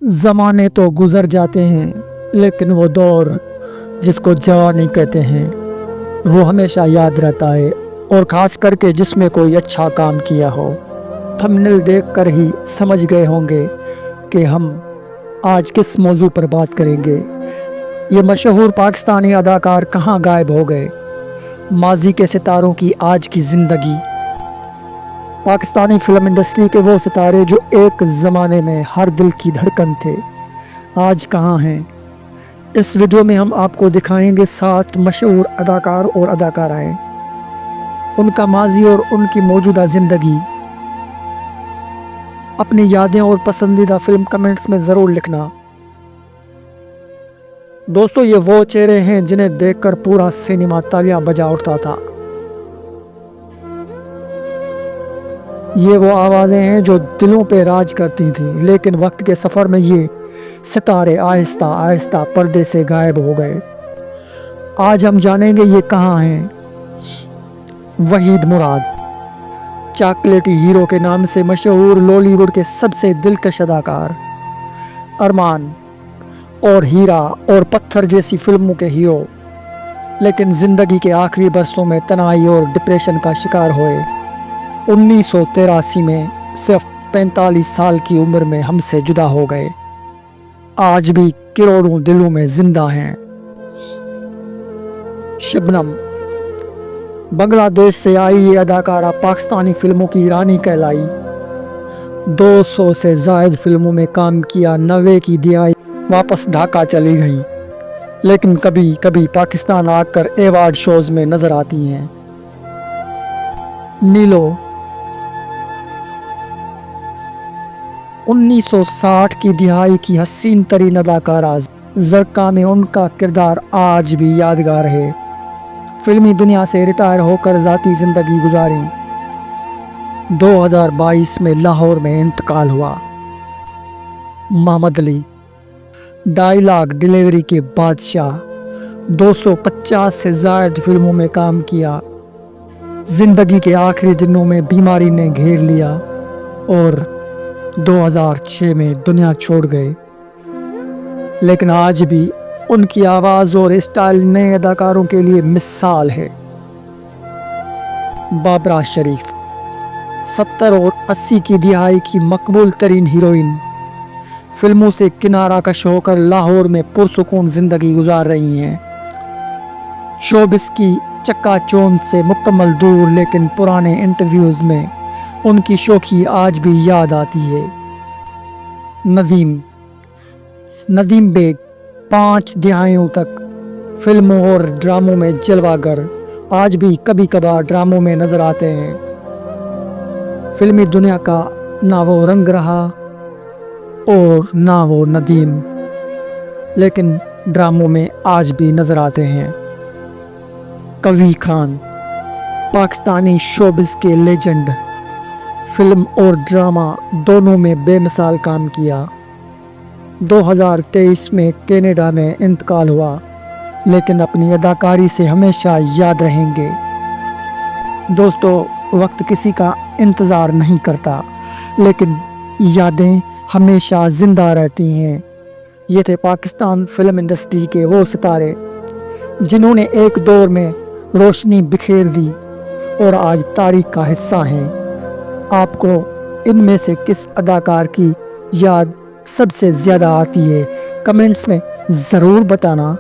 ज़माने तो गुज़र जाते हैं, लेकिन वो दौर जिसको जवानी कहते हैं वो हमेशा याद रहता है, और ख़ास करके जिसमें कोई अच्छा काम किया हो। थंबनेल देखकर ही समझ गए होंगे कि हम आज किस मौजू पर बात करेंगे। ये मशहूर पाकिस्तानी अदाकार कहाँ गायब हो गए? माजी के सितारों की आज की ज़िंदगी। पाकिस्तानी फिल्म इंडस्ट्री के वो सितारे जो एक ज़माने में हर दिल की धड़कन थे, आज कहाँ हैं? इस वीडियो में हम आपको दिखाएंगे 7 मशहूर अदाकार और अदाकाराएं, उनका माजी और उनकी मौजूदा ज़िंदगी। अपनी यादें और पसंदीदा फिल्म कमेंट्स में ज़रूर लिखना। दोस्तों, ये वो चेहरे हैं जिन्हें देखकर पूरा सिनेमा तालियां बजा उठता था। ये वो आवाज़ें हैं जो दिलों पे राज करती थी, लेकिन वक्त के सफ़र में ये सितारे आहिस्ता आहिस्ता पर्दे से गायब हो गए। आज हम जानेंगे ये कहाँ हैं। वहीद मुराद, चॉकलेटी हीरो के नाम से मशहूर बॉलीवुड के सबसे दिलकश अदाकार। अरमान और हीरा और पत्थर जैसी फिल्मों के हीरो, लेकिन ज़िंदगी के आखिरी बरसों में तनाई और डिप्रेशन का शिकार हुए। 1983 में सिर्फ 45 साल की उम्र में हमसे जुदा हो गए। आज भी करोड़ों दिलों में जिंदा हैं। शबनम, बांग्लादेश से आई ये अदाकारा पाकिस्तानी फिल्मों की रानी कहलाई। 200 से ज़ायद फिल्मों में काम किया। 90 की दिहाई वापस ढाका चली गई, लेकिन कभी कभी पाकिस्तान आकर अवार्ड शोज में नजर आती हैं। नीलो, 1960 की दिहाई की हसीन तरीन अदाकारा। ज़रका में उनका किरदार आज भी यादगार है। फिल्मी दुनिया से रिटायर होकर ज़ाती ज़िंदगी गुजारी। 2022 में लाहौर में इंतकाल हुआ। मोहम्मद अली, डायलॉग डिलीवरी के बादशाह। 250 से ज़ायद फिल्मों में काम किया। ज़िंदगी के आखिरी दिनों में बीमारी ने घेर लिया और 2006 में दुनिया छोड़ गए, लेकिन आज भी उनकी आवाज़ और स्टाइल नए अदाकारों के लिए मिसाल है। बाबरा शरीफ, 70 और 80 की दिहाई की मकबूल तरीन हीरोइन। फिल्मों से किनारा कश होकर लाहौर में पुरसुकून ज़िंदगी गुजार रही हैं। शोबिस की चक्काचौंध से मुकम्मल दूर, लेकिन पुराने इंटरव्यूज़ में उनकी शोखी आज भी याद आती है। नदीम बेग, 5 दिहाइयों तक फिल्मों और ड्रामों में जलवागर, आज भी कभी कभार ड्रामों में नज़र आते हैं। फिल्मी दुनिया का ना वो रंग रहा और ना वो नदीम, लेकिन ड्रामों में आज भी नज़र आते हैं। कवी खान, पाकिस्तानी शोबिस के लेजेंड, फिल्म और ड्रामा दोनों में बेमिसाल काम किया। 2023 में कनाडा में इंतकाल हुआ, लेकिन अपनी अदाकारी से हमेशा याद रहेंगे। दोस्तों, वक्त किसी का इंतज़ार नहीं करता, लेकिन यादें हमेशा ज़िंदा रहती हैं। ये थे पाकिस्तान फिल्म इंडस्ट्री के वो सितारे जिन्होंने एक दौर में रोशनी बिखेर दी और आज तारीख का हिस्सा हैं। आपको इनमें से किस अदाकार की याद सबसे ज़्यादा आती है? कमेंट्स में ज़रूर बताना।